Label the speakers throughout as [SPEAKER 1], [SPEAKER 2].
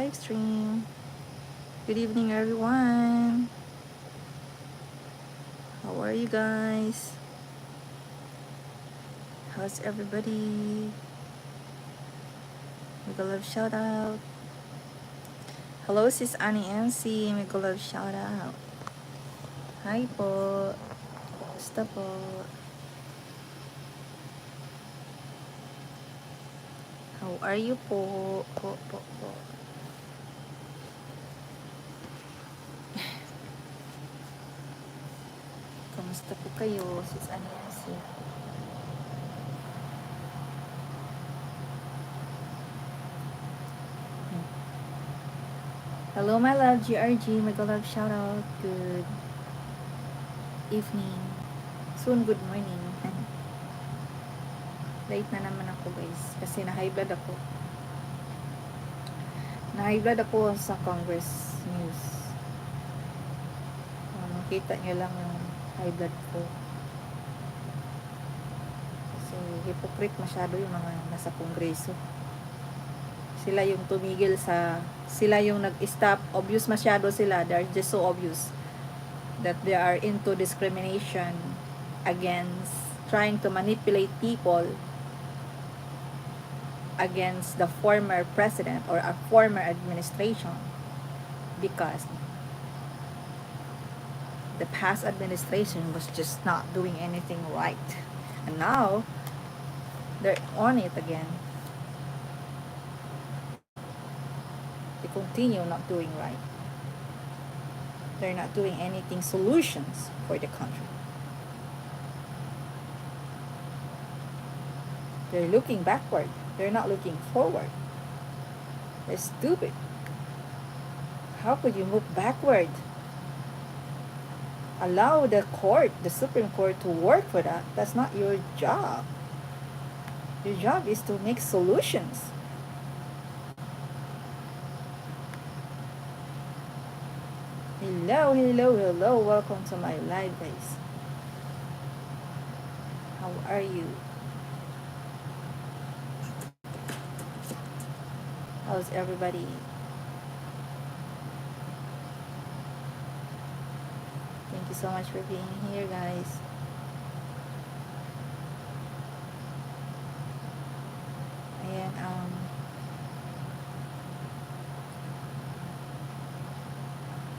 [SPEAKER 1] live stream. Good evening, everyone. How are you guys? How's everybody? Make a love shout out. Hello, sis Annie MC. Make a love shout out. Hi po. Basta po. How are you po? Po. Kamusta po kayo, sis Annie MC? Hello, my love, GRG. Make a love shout out. Good evening. Soon, good morning. Late na naman ako, guys. Kasi na-high blood ako. Na-high blood ako sa Congress News. Makita nyo lang yung high blood ko. Kasi hypocrite masyado yung mga nasa Kongreso. Sila yung tumigil sa... Sila yung nag-stop. Obvious masyado sila. They're just so obvious that they are into discrimination against trying to manipulate people against the former president or a former administration, because the past administration was just not doing anything right, and now they're on it again. They continue not doing right. They're not doing anything solutions for the country. They're looking backward. They're not looking forward. They're stupid. How could you move backward? Allow the court, the Supreme Court, to work for that. That's not your job. Your job is to make solutions. Hello. Welcome to my live, guys. How are you? How's everybody? Thank you so much for being here, guys. Ayan,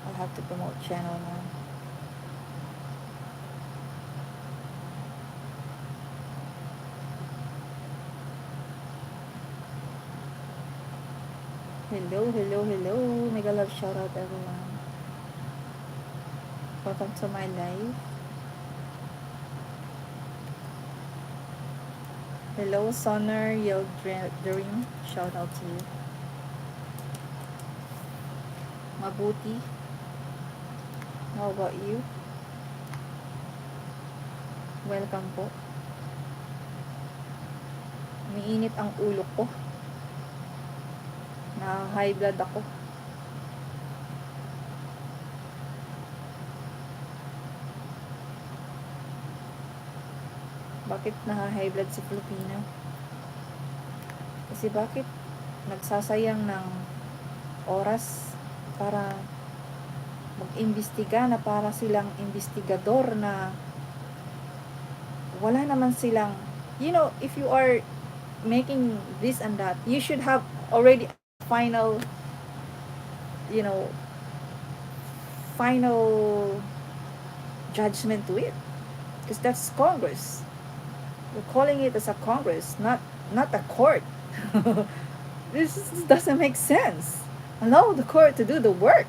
[SPEAKER 1] I'll have to promote channel now. Hello. Mega love shout out, everyone. Welcome to my live. Hello, Sonner Dream. Shout out to you. Mabuti. How about you? Welcome po. Umiinit ang ulo ko. Na high blood ako. Bakit na-high blood si Filipina? Kasi bakit nagsasayang ng oras para mag-imbestiga na para silang investigador na wala naman silang, you know, if you are making this and that, you should have already final, you know, final judgment to it, because that's Congress. We're calling it as a Congress, not a court. This doesn't make sense. Allow the court to do the work.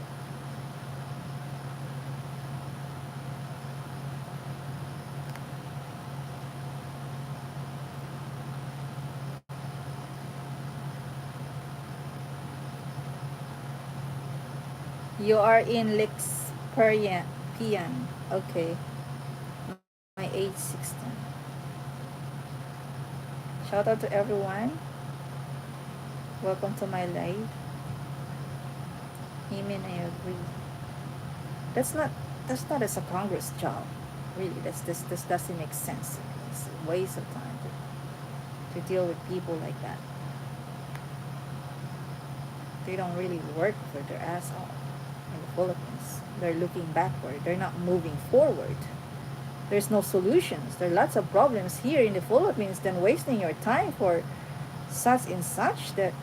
[SPEAKER 1] You are in Lexperian. Okay. My age 16. Shout out to everyone. Welcome to my live. Amen, I agree. That's not as a Congress job. Really, this doesn't make sense. It's a waste of time to deal with people like that. They don't really work for their ass off in the Philippines. They're looking backward. They're not moving forward. There's no solutions. There are lots of problems here in the Philippines than wasting your time for such and such that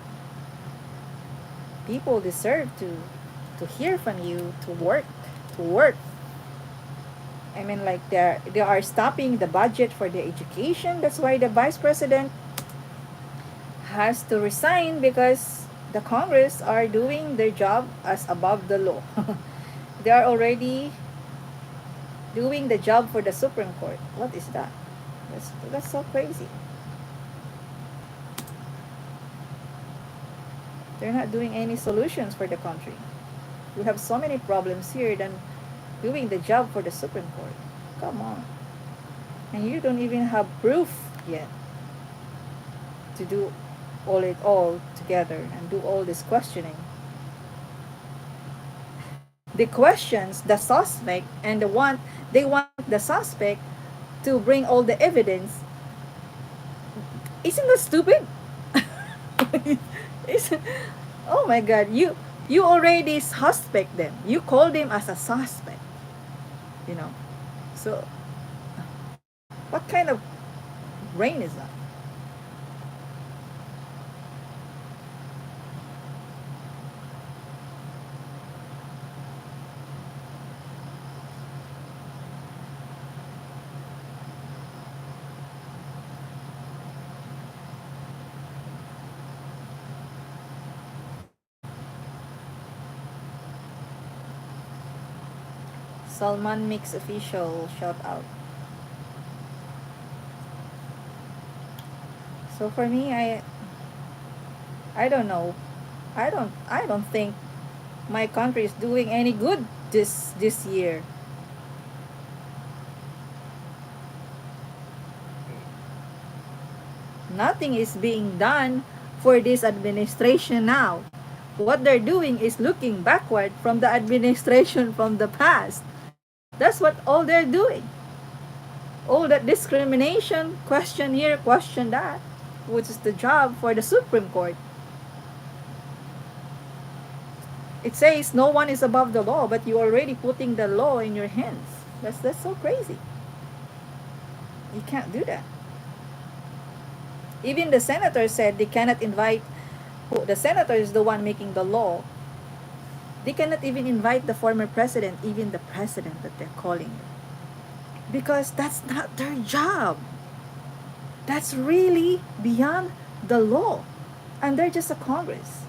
[SPEAKER 1] people deserve to hear from you, to work. I mean, like they are stopping the budget for the education. That's why the vice president has to resign, because the Congress are doing their job as above the law. They are already doing the job for the Supreme Court. What is that? That's so crazy. They're not doing any solutions for the country. We have so many problems here than doing the job for the Supreme Court. Come on. And you don't even have proof yet to do all together and do all this questioning. The questions the suspect, and they want the suspect to bring all the evidence. Isn't that stupid? Isn't, oh my god, you already suspect them. You call them as a suspect, you know. So what kind of brain is that? Salman Mix official shout out. So for me, I don't know. I don't think my country is doing any good this year. Nothing is being done for this administration now. What they're doing is looking backward from the administration from the past. That's what all they're doing. All that discrimination, question here, question that, which is the job for the Supreme Court. It says no one is above the law, but you're already putting the law in your hands. That's so crazy. You can't do that. Even the senator said they cannot invite, the senator is the one making the law. They cannot even invite the former president, even the president that they're calling, because that's not their job. That's really beyond the law. And they're just a Congress.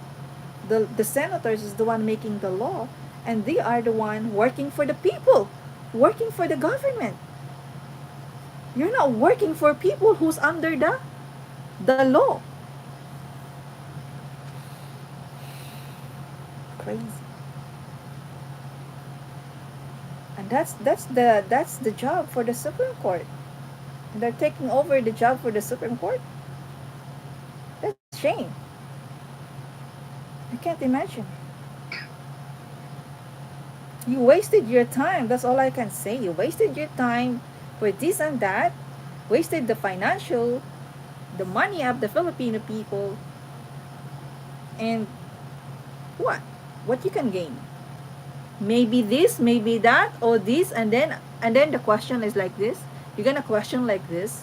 [SPEAKER 1] The senators is the one making the law, and they are the one working for the people, working for the government. You're not working for people who's under the law. Crazy. And that's the job for the Supreme Court. They're taking over the job for the Supreme Court. That's a shame. I can't imagine. You wasted your time. That's all I can say. You wasted your time for this and that. Wasted the financial, the money of the Filipino people. And what? What you can gain? Maybe this, maybe that, or this, and then the question is like this. You're gonna question like this,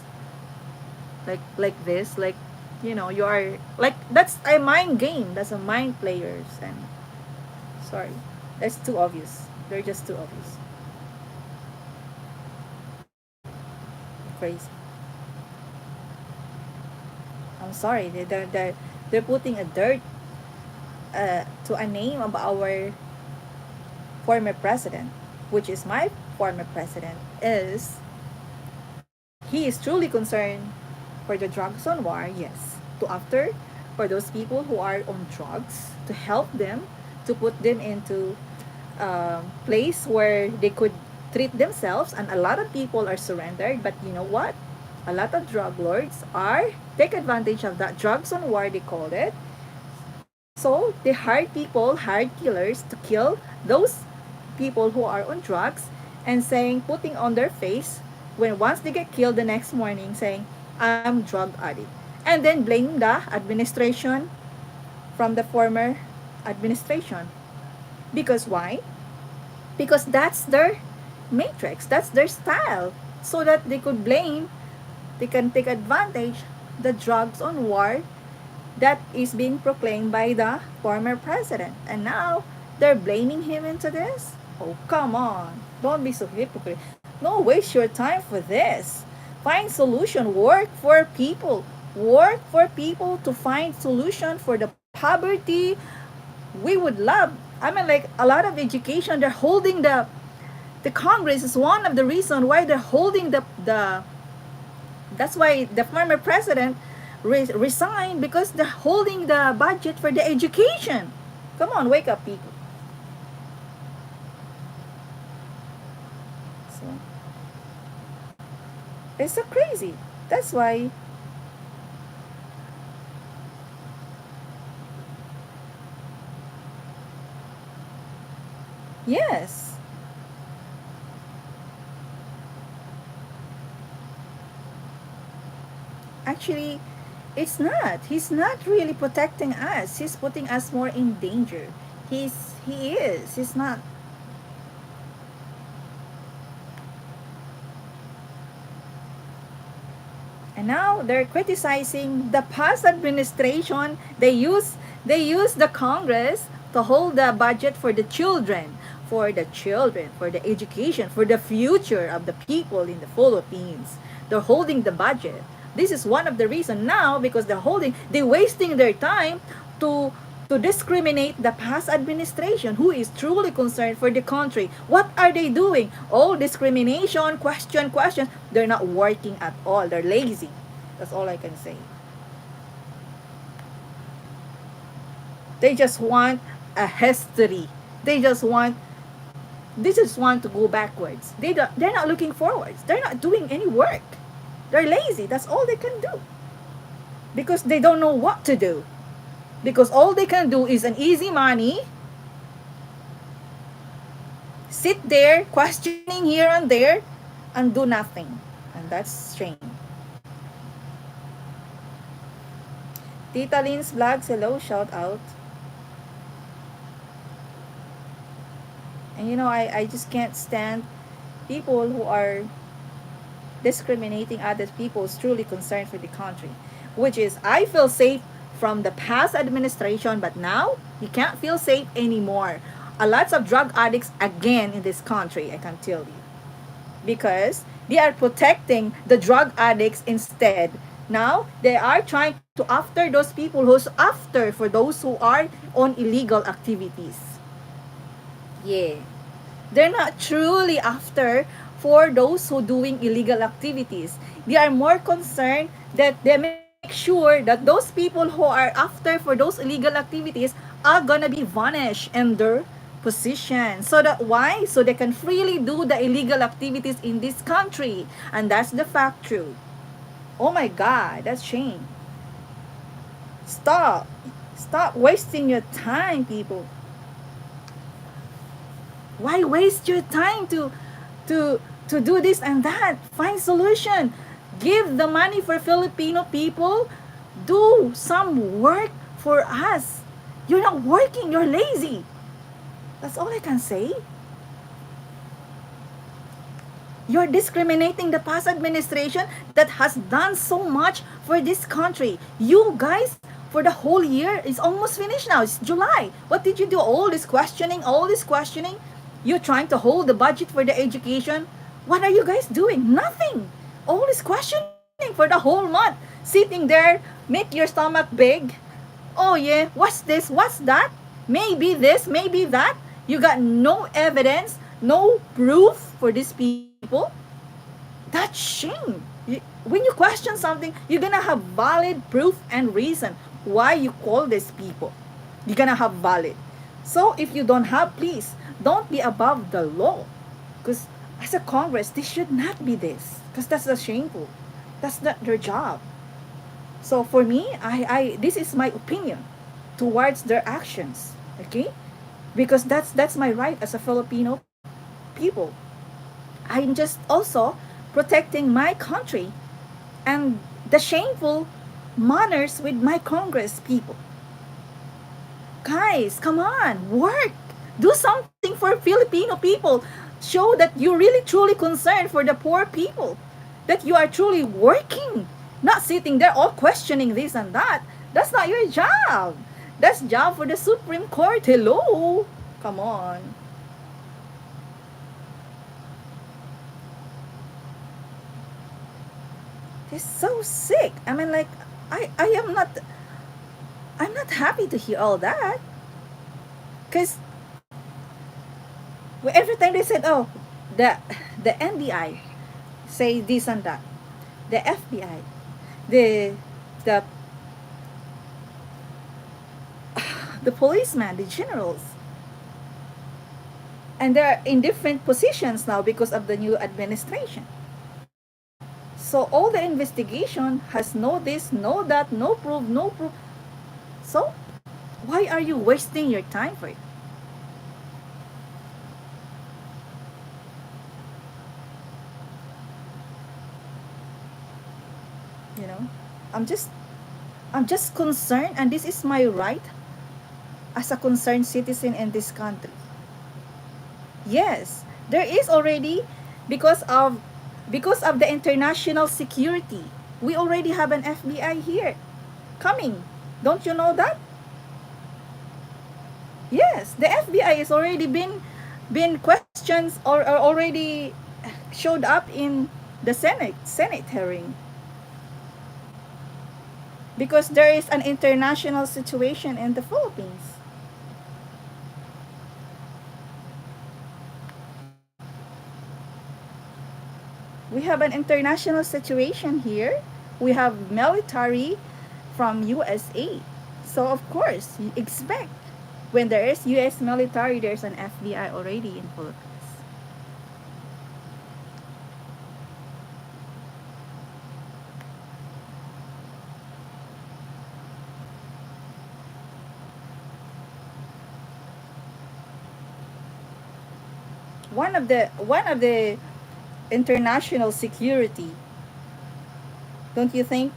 [SPEAKER 1] like this, like, you are like, that's a mind game. That's a mind players, and sorry, that's too obvious. They're just too obvious. Crazy. I'm sorry. They're putting a dirt to a name of our former president, which is my former president, is he is truly concerned for the drugs on war, yes. To after for those people who are on drugs, to help them, to put them into a place where they could treat themselves, and a lot of people are surrendered. But you know what? A lot of drug lords are take advantage of that drugs on war, they call it. So they hired killers to kill those people who are on drugs, and saying, putting on their face, when once they get killed the next morning, saying, I'm drug addict. And then blame the administration from the former administration. Because why? Because that's their matrix, that's their style, so that they could blame, they can take advantage the drugs on war that is being proclaimed by the former president. And now they're blaming him into this? Oh, come on. Don't be so hypocrite. Don't waste your time for this. Find solution. Work for people. Work for people to find solution for the poverty. We would love. I mean, like a lot of education, they're holding the Congress is one of the reason why they're holding the that's why the former president resigned, because they're holding the budget for the education. Come on, wake up, people. So it's so crazy. That's why. Yes, actually, it's not. He's not really protecting us. He's putting us more in danger. He is. He's not. And now they're criticizing the past administration. They use the Congress to hold the budget for the education, for the future of the people in the Philippines. They're holding the budget. This is one of the reasons now, because they're wasting their time to to discriminate the past administration who is truly concerned for the country. What are they doing? All discrimination, question. They're not working at all. They're lazy. That's all I can say. They just want a history. They just want to go backwards. They're not looking forwards. They're not doing any work. They're lazy. That's all they can do. Because they don't know what to do. Because all they can do is an easy money, sit there questioning here and there, and do nothing. And that's shame. Tita Lynn's vlogs, hello, shout out. And I just can't stand people who are discriminating other people who's truly concerned for the country. Which is, I feel safe from the past administration, but now you can't feel safe anymore. A lots of drug addicts again in this country, I can tell you. Because they are protecting the drug addicts instead. Now they are trying to after those people who's after for those who are on illegal activities. Yeah. They're not truly after for those who doing illegal activities. They are more concerned that they make sure that those people who are after for those illegal activities are gonna be vanished in their position. So that why? So they can freely do the illegal activities in this country. And that's the fact true. Oh my God, that's shame. Stop. Stop wasting your time, people. Why waste your time to to do this and that? Find solution. Give the money for Filipino people. Do some work for us. You're not working, you're lazy. That's all I can say. You're discriminating the past administration that has done so much for this country. You guys, for the whole year, it's almost finished now. It's July. What did you do? All this questioning, all this questioning. You're trying to hold the budget for the education. What are you guys doing? Nothing. All this questioning for the whole month. Sitting there, make your stomach big. Oh yeah, what's this? What's that? Maybe this, maybe that. You got no evidence, no proof for these people. That's shame. When you question something, you're gonna have valid proof and reason why you call these people. You're gonna have valid. So if you don't have, please don't be above the law. Because as a Congress, this should not be this. Because that's shameful. That's not their job. So for me, I this is my opinion towards their actions. Okay? Because that's my right as a Filipino people. I'm just also protecting my country and the shameful manners with my Congress people. Guys, come on, work. Do something for Filipino people. Show that you're really truly concerned for the poor people. That you are truly working. Not sitting there all questioning this and that. That's not your job. That's job for the Supreme Court. Hello. Come on. It's so sick. I mean, like, I am not, I'm not happy to hear all that. Because every time they said, oh, the the NBI say this and that, the FBI, the the the policeman, the generals, and they're in different positions now because of the new administration. So all the investigation has no this, no that, no proof, no proof. So why are you wasting your time for it? You know, I'm just I'm just concerned, and this is my right as a concerned citizen in this country. Yes, there is already because of the international security. We already have an FBI here coming. Don't you know that? Yes, the FBI is already been questions or already showed up in the Senate hearing because there is an international situation in the Philippines. We have an international situation here. We have military from USA. So of course, you expect when there is US military, there's an FBI already in Philippines. One of the international security, don't you think,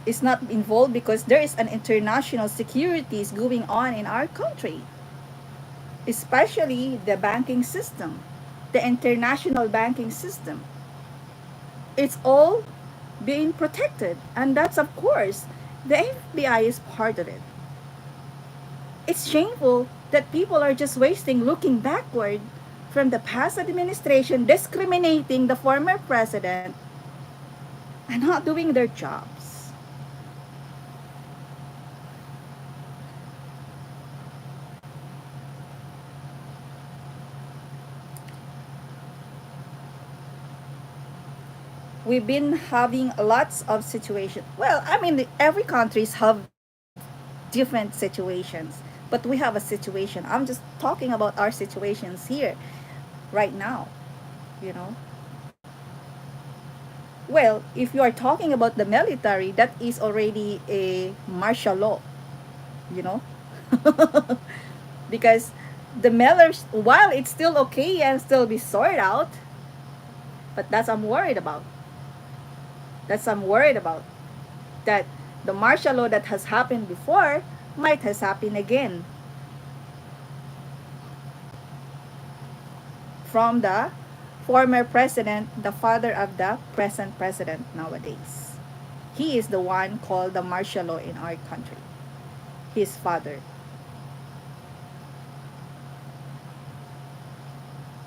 [SPEAKER 1] is not involved because there is an international securities going on in our country, especially the banking system, the international banking system. It's all being protected, and that's of course the FBI is part of it. It's shameful that people are just wasting looking backward from the past administration discriminating the former president and not doing their jobs. We've been having lots of situations. Well, I mean, every countries have different situations, but we have a situation. I'm just talking about our situations here right now, you know. Well, if you are talking about the military, that is already a martial law, you know. Because the millers, while it's still okay and still be sorted out, but that's I'm worried about. That's I'm worried about. That the martial law that has happened before might has happened again from the former president, the father of the present president nowadays. He is the one called the martial law in our country. His father.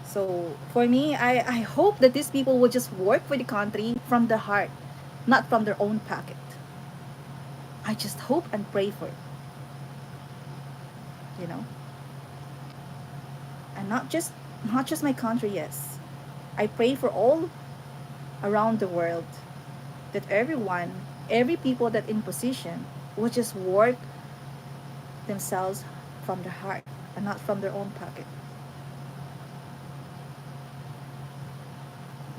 [SPEAKER 1] So for me, I hope that these people will just work for the country from the heart, not from their own pocket. I just hope and pray for it, you know. And not just my country, yes. I pray for all around the world that everyone, every people that in position will just work themselves from their heart and not from their own pocket.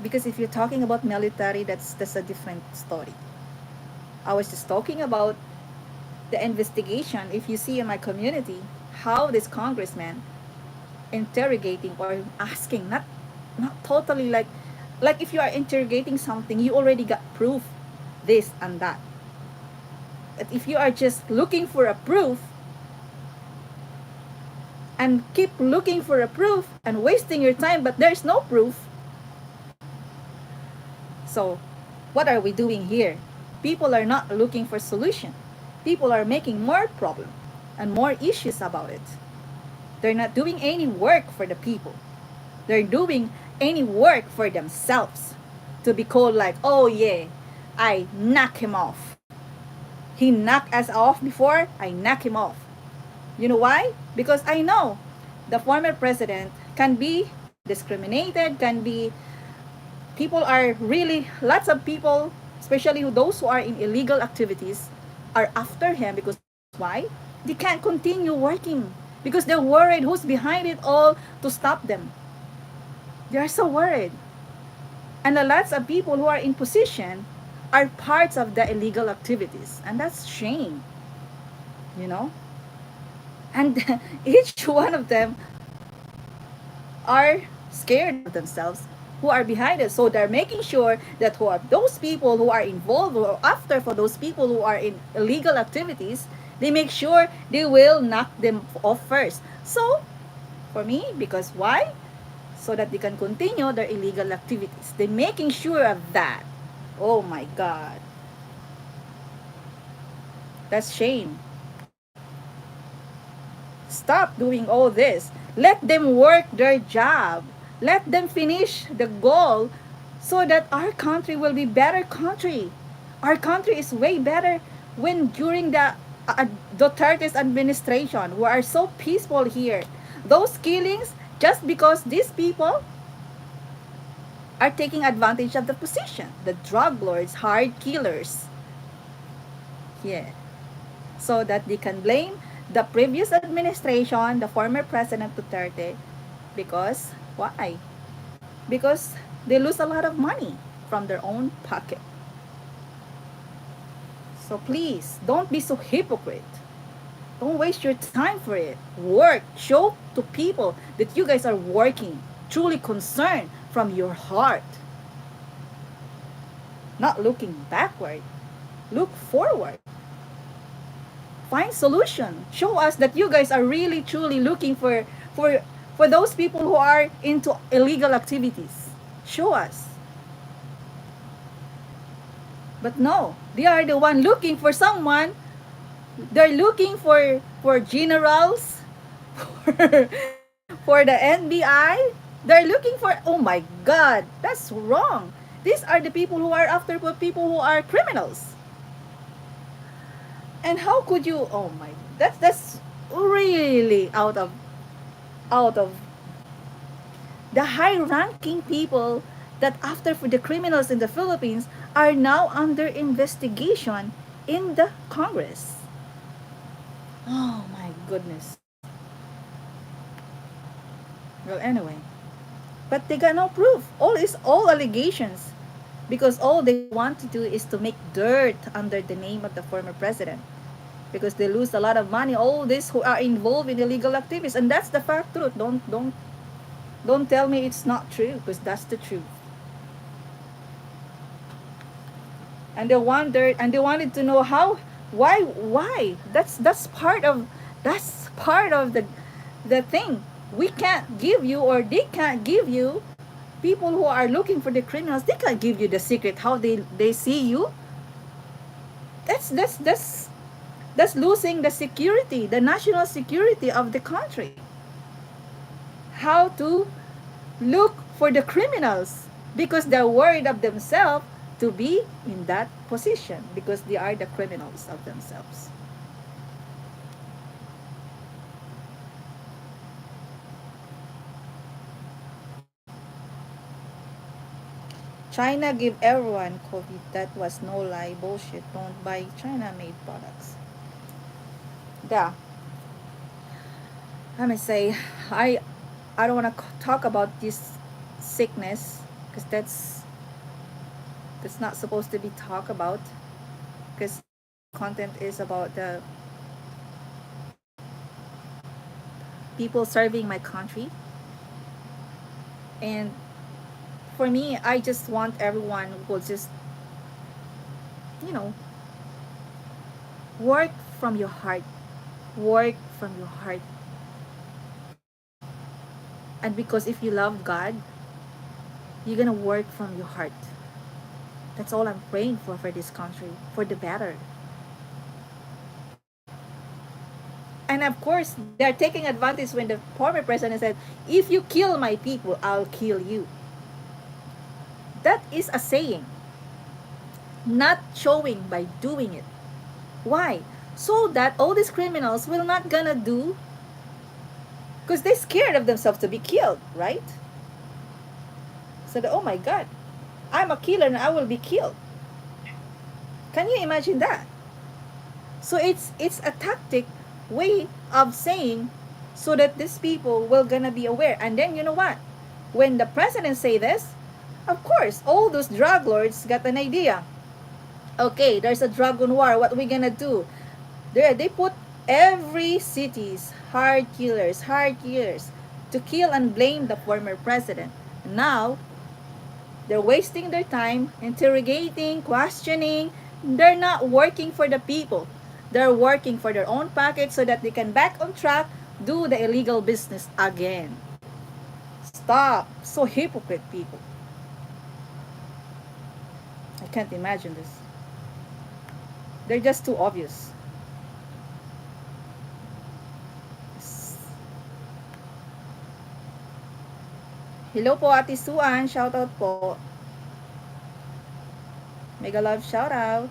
[SPEAKER 1] Because if you're talking about military, that's a different story. I was just talking about the investigation. If you see in my community how this congressman interrogating or asking, not totally like if you are interrogating something, you already got proof, this and that. But if you are just looking for a proof, and keep looking for a proof and wasting your time, but there's no proof. So, what are we doing here? People are not looking for solution. People are making more problem and more issues about it. They're not doing any work for the people. They're doing any work for themselves to be called like, oh yeah, I knock him off. He knocked us off before, I knock him off. You know why? Because I know the former president can be discriminated, can be, people are really, lots of people, especially those who are in illegal activities, are after him because why? They can't continue working because they're worried who's behind it all to stop them. They are so worried. And a lots of people who are in position are parts of the illegal activities. And that's shame, you know? And each one of them are scared of themselves who are behind it. So they're making sure that who are those people who are involved or after for those people who are in illegal activities, they make sure they will knock them off first. So for me, because why? So that they can continue their illegal activities. They're making sure of that. Oh my God. That's shame. Stop doing all this. Let them work their job. Let them finish the goal so that our country will be better country. Our country is way better when during the Duterte's administration. We are so peaceful here. Those killings, just because these people are taking advantage of the position. The drug lords, hard killers. Yeah. So that they can blame the previous administration, the former President Duterte, because why? Because they lose a lot of money from their own pocket. So please, don't be so hypocrite. Don't waste your time for it. Work. Show to people that you guys are working, truly concerned from your heart. Not looking backward. Look forward. Find solution. Show us that you guys are really truly looking for those people who are into illegal activities. Show us. But no, they are the one looking for someone. They're looking for generals, for, for the NBI. They're looking for, oh my God, that's wrong. These are the people who are after for people who are criminals. And how could you, oh my, that's really out of the high ranking people that after for the criminals in the Philippines are now under investigation in the Congress. Oh my goodness. Well, anyway, but they got no proof. All is all allegations because all they want to do is to make dirt under the name of the former president because they lose a lot of money. All these who are involved in illegal activities, and that's the fact truth. Don't tell me it's not true because that's the truth. And they wondered and they wanted to know how, why. That's part of the thing. We can't give you, or they can't give you, people who are looking for the criminals, they can't give you the secret how they see you. That's losing the security, the national security of the country. How to look for the criminals because they're worried of themselves to be in that position because they are the criminals of themselves. China give everyone COVID. That was no lie. Bullshit. Don't buy China made products. Yeah. Let me say, I don't want to talk about this sickness because that's not supposed to be talked about because content is about the people serving my country. And for me, I just want everyone will just, you know, work from your heart. Work from your heart. And because if you love God, you're gonna work from your heart. That's all I'm praying for this country, for the better. And of course, they're taking advantage when the former president said, if you kill my people, I'll kill you. That is a saying, not showing by doing it. Why? So that all these criminals will not gonna do, because they're scared of themselves to be killed, right? So that, oh my God, I'm a killer and I will be killed. Can you imagine that? So it's a tactic way of saying so that these people will gonna be aware. And then you know what? When the president say this, of course, all those drug lords got an idea. Okay, there's a drug war. What we gonna do? There, they put every city's hard killers, to kill and blame the former president. Now, they're wasting their time interrogating, questioning. They're not working for the people. They're working for their own pocket so that they can back on track, do the illegal business again. Stop. So hypocrite people. I can't imagine this. They're just too obvious. Hello po, Ate Suan. Shout out po. Mega love shout out.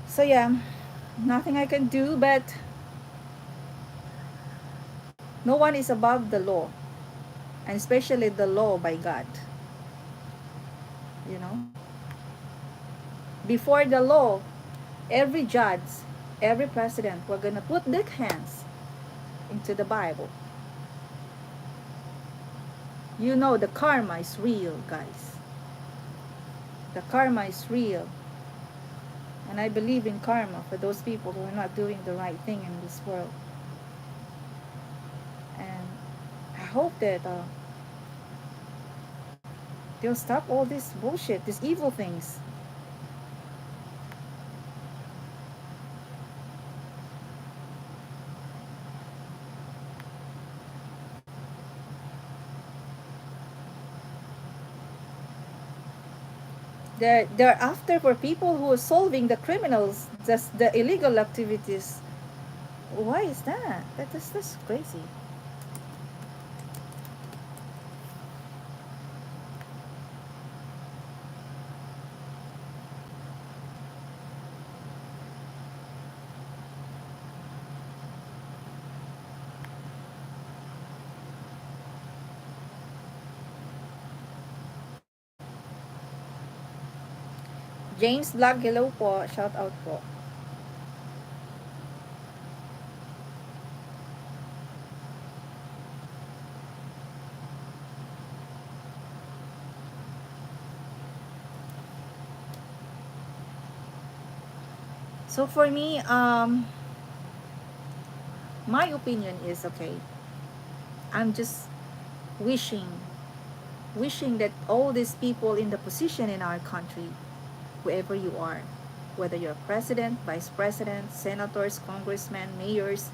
[SPEAKER 1] So yeah, nothing I can do, but no one is above the law, and especially the law by God. You know, before the law, every judge, every president were gonna put their hands into the Bible. You know, the karma is real, guys. The karma is real. And I believe in karma for those people who are not doing the right thing in this world. And I hope that they'll stop all this bullshit, these evil things. They're after for people who are solving the criminals, just the illegal activities. Why is that? That's crazy. James Vlog, hello po. Shout out po. So for me, my opinion is okay. I'm just wishing, wishing that all these people in the position in our country, whoever you are, whether you're president, vice president, senators, congressmen, mayors,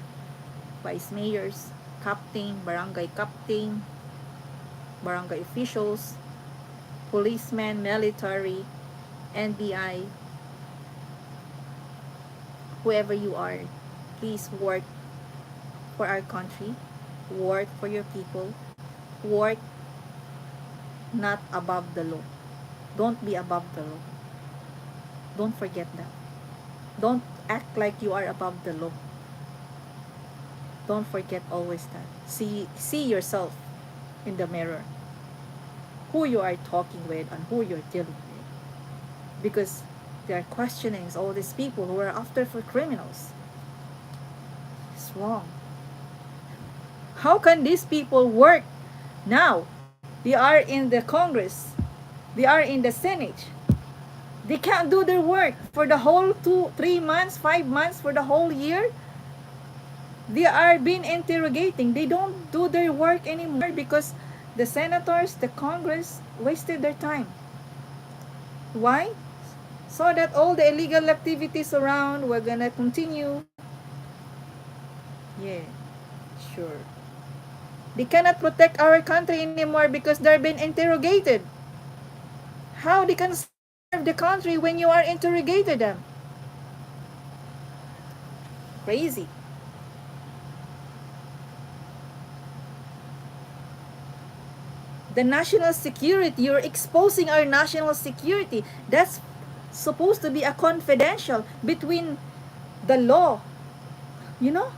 [SPEAKER 1] vice mayors, captain, barangay officials, policemen, military, NBI, whoever you are, please work for our country, work for your people, work not above the law. Don't be above the law. Don't forget that. Don't act like you are above the law. Don't forget always that. See yourself in the mirror. Who you are talking with and who you're dealing with. Because they are questioning all these people who are after for criminals. It's wrong. How can these people work now? They are in the Congress. They are in the Senate. They can't do their work for the whole 2, 3 months, 5 months, for the whole year. They are being interrogating. They don't do their work anymore because the senators, the Congress wasted their time. Why? So that all the illegal activities around were gonna continue. Yeah, sure. They cannot protect our country anymore because they're being interrogated. How they can serve the country when you are interrogated them? Crazy. The national security, you're exposing our national security. That's supposed to be a confidential between the law. You know,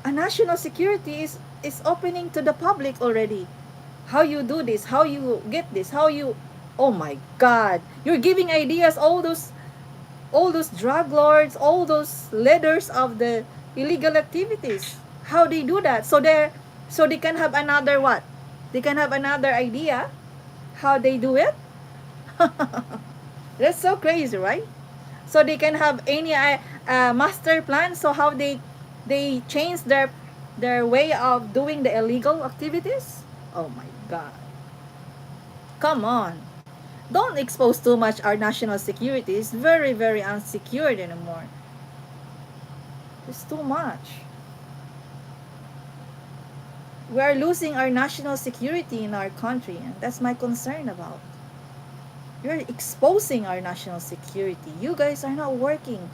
[SPEAKER 1] a national security is opening to the public already. How you do this, how you get this, how you, oh my god, you're giving ideas, all those drug lords, all those leaders of the illegal activities. How they do that? So they can have another what? They can have another idea how they do it. That's so crazy, right? So they can have any master plan. So how they change their way of doing the illegal activities? Oh my god! Come on! Don't expose too much our national security. It's very very unsecured anymore. It's too much. We are losing our national security in our country, and that's my concern about. You're exposing our national security. You guys are not working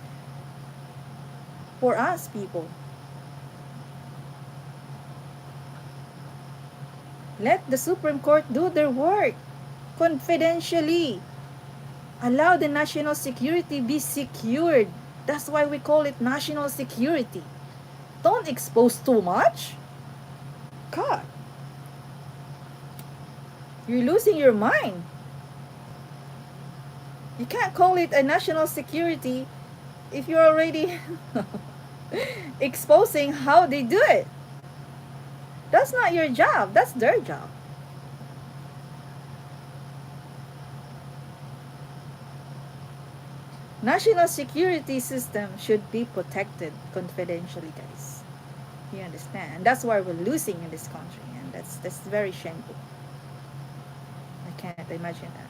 [SPEAKER 1] for us people. Let the Supreme Court do their work confidentially. Allow the national security be secured. That's why we call it national security. Don't expose too much. God, you're losing your mind. You can't call it a national security if you're already exposing how they do it. That's not your job, that's their job. National security system should be protected confidentially, guys. You understand? And that's why we're losing in this country, and that's very shameful. I can't imagine that.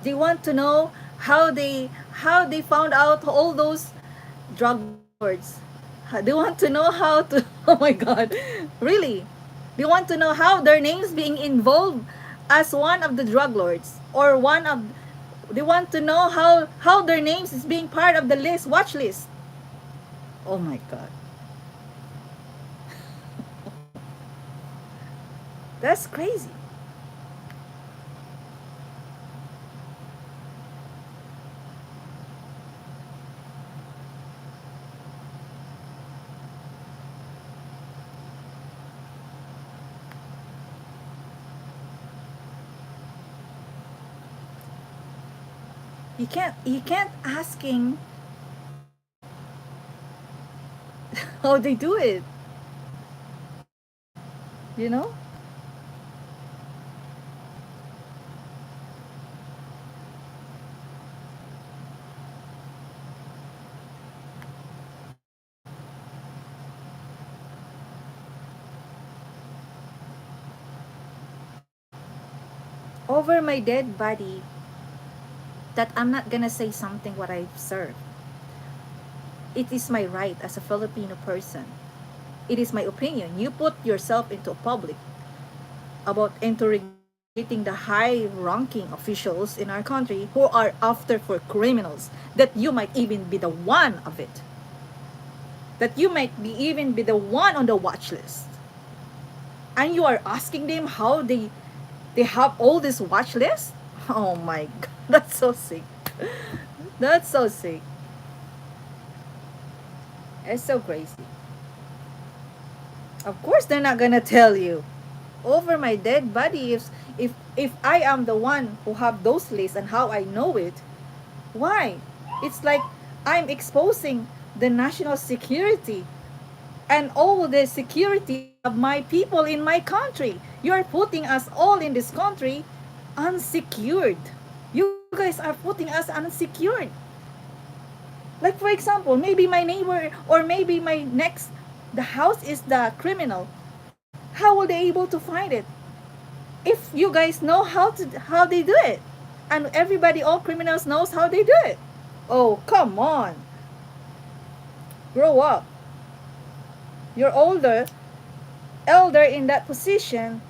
[SPEAKER 1] They want to know how they found out all those drug lords. They want to know how to oh my god. Really? They want to know how their names being involved as one of the drug lords or one of they want to know how their names is being part of the list, watch list. Oh my god. That's crazy. You can't asking how they do it, you know? Over my dead body, that I'm not gonna say something what I've served. It is my right as a Filipino person. It is my opinion. You put yourself into public about interrogating the high-ranking officials in our country who are after for criminals that you might even be the one of it. That you might be even be the one on the watch list. And you are asking them how they have all this watch list? Oh my god, that's so sick. That's so sick. It's so crazy. Of course they're not gonna tell you. Over my dead body, if I am the one who have those lists and how I know it, why? It's like I'm exposing the national security and all the security of my people in my country. You're putting us all in this country unsecured. You guys are putting us unsecured. Like for example, maybe my neighbor or maybe my next the house is the criminal. How will they able to find it? If you guys know how they do it, and everybody, all criminals knows how they do it. Oh, come on. Grow up. You're elder in that position,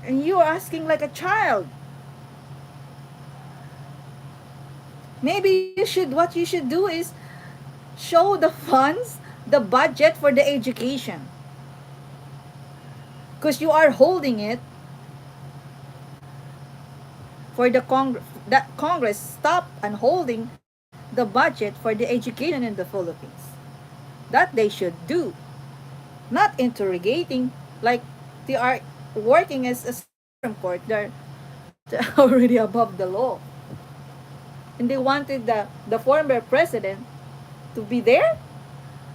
[SPEAKER 1] and you're asking like a child. Maybe what you should do is show the funds, the budget for the education. Because you are holding it for the Congress, that Congress stop and holding the budget for the education in the Philippines. That they should do. Not interrogating like they are working as a Supreme Court. They're already above the law. And they wanted the former president to be there.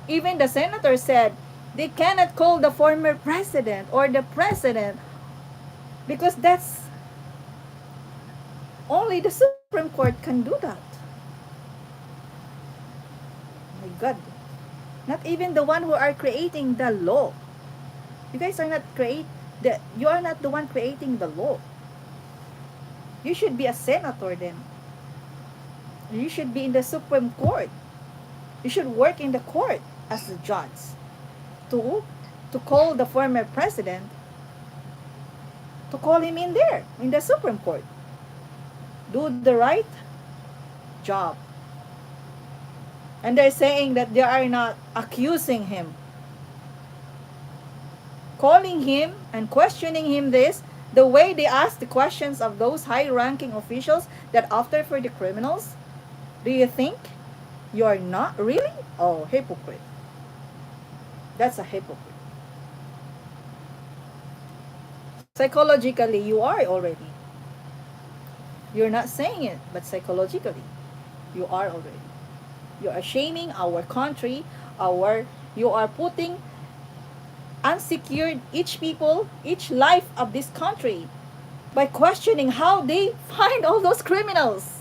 [SPEAKER 1] Even the senator said they cannot call the former president or the president because that's only the Supreme Court can do that. My God. Not even the one who are creating the law. You guys are not you are not the one creating the law. You should be a senator then. You should be in the Supreme Court. You should work in the court as a judge to to call the former president, to call him in there in the Supreme Court. Do the right job. And they're saying that they are not accusing him. Calling him and questioning him this, the way they ask the questions of those high-ranking officials that after for the criminals, do you think you're not really? Oh, hypocrite. That's a hypocrite. Psychologically, you are already. You're not saying it, but psychologically, you are already. You are shaming our country, you are putting unsecured each people, each life of this country by questioning how they find all those criminals.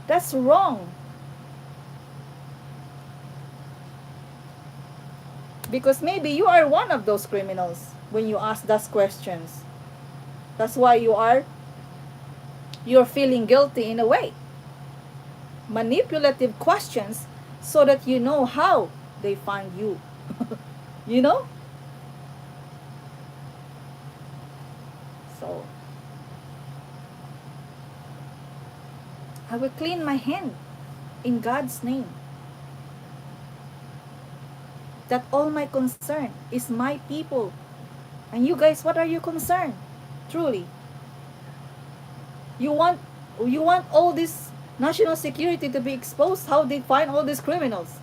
[SPEAKER 1] That's wrong. Because maybe you are one of those criminals when you ask those questions. That's why you're feeling guilty in a way. Manipulative questions so that you know how they find you. You know? So, I will clean my hand in God's name. That all my concern is my people. And you guys, what are you concerned? Truly. You want all this national security to be exposed, how they find all these criminals.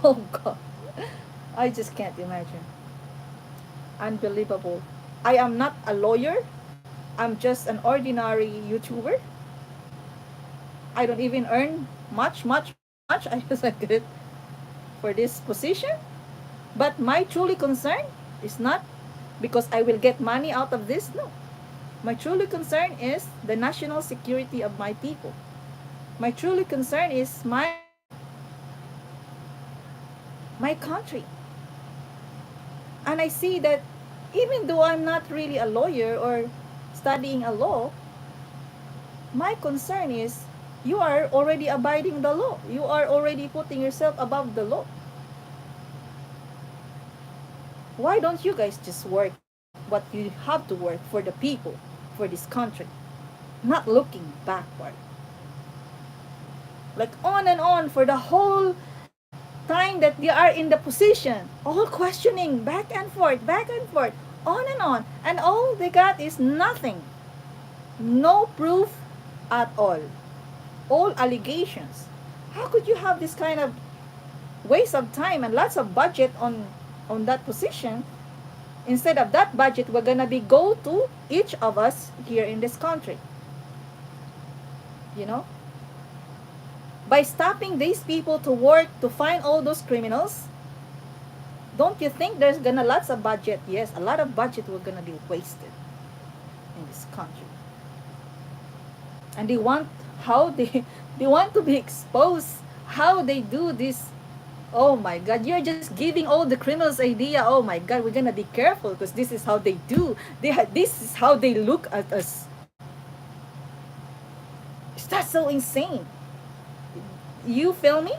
[SPEAKER 1] Oh God. I just can't imagine. Unbelievable. I am not a lawyer. I'm just an ordinary YouTuber. I don't even earn much. I just get it for this position. But my truly concern is not because I will get money out of this. No. My truly concern is the national security of my people. My truly concern is my country. And I see that even though I'm not really a lawyer or studying a law, my concern is you are already abiding the law. You are already putting yourself above the law. Why don't you guys just work what you have to work for the people, for this country, not looking backward? Like on and on for the whole time that they are in the position, all questioning back and forth, on and on. And all they got is nothing. No proof at all. All allegations. How could you have this kind of waste of time and lots of budget on that position? Instead of that budget, we're gonna be go to each of us here in this country. You know? By stopping these people to work to find all those criminals, don't you think there's gonna lots of budget? Yes, a lot of budget will gonna be wasted in this country. And they want how they want to be exposed how they do this Oh my God, you're just giving all the criminals idea. Oh my God, we're gonna be careful because this is how they do. This is how they look at us. Is that so insane? You feel me?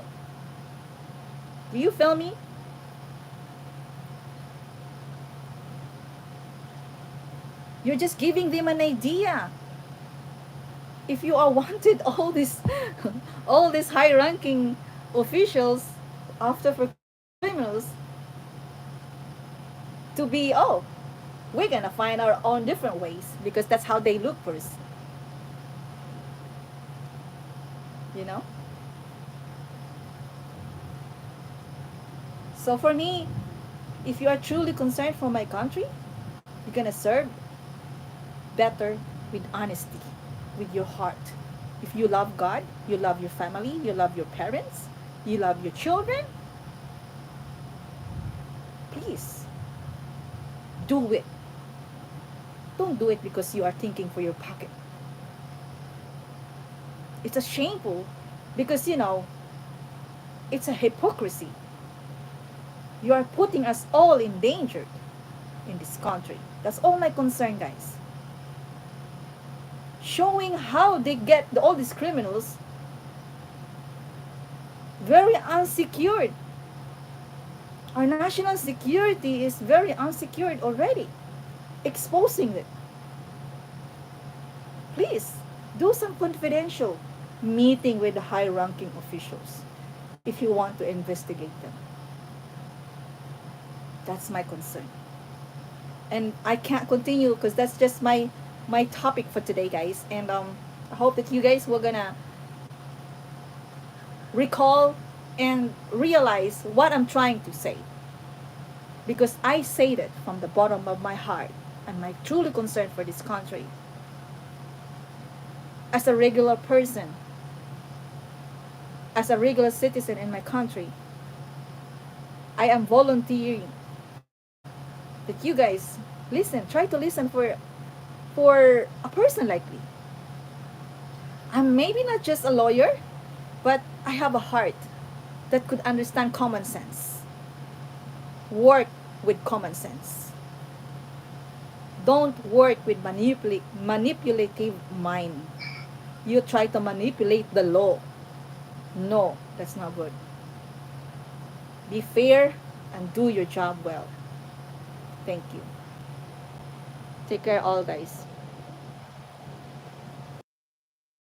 [SPEAKER 1] Do you feel me? You're just giving them an idea. If you are wanted, all these high-ranking officials after for criminals to be, oh, we're gonna find our own different ways because that's how they look first. You know. So for me, if you are truly concerned for my country, you're gonna serve better with honesty, with your heart. If you love God, you love your family, you love your parents, you love your children, please do it. Don't do it because you are thinking for your pocket. It's a shameful because it's a hypocrisy. You are putting us all in danger in this country. That's all my concern, guys. Showing how they get all these criminals very unsecured. Our national security is very unsecured already. Exposing it. Please do some confidential meeting with the high ranking officials if you want to investigate them. That's my concern. And I can't continue because that's just my topic for today, guys. And I hope that you guys were gonna recall and realize what I'm trying to say, because I say that from the bottom of my heart and my truly concern for this country. As a regular person, as a regular citizen in my country, I am volunteering that you guys listen, try to listen for a person like me. I'm maybe not just a lawyer, but I have a heart that could understand common sense. Work with common sense. Don't work with manipulative mind. You try to manipulate the law. No, that's not good. Be fair and do your job well. Thank you. Take care all, guys.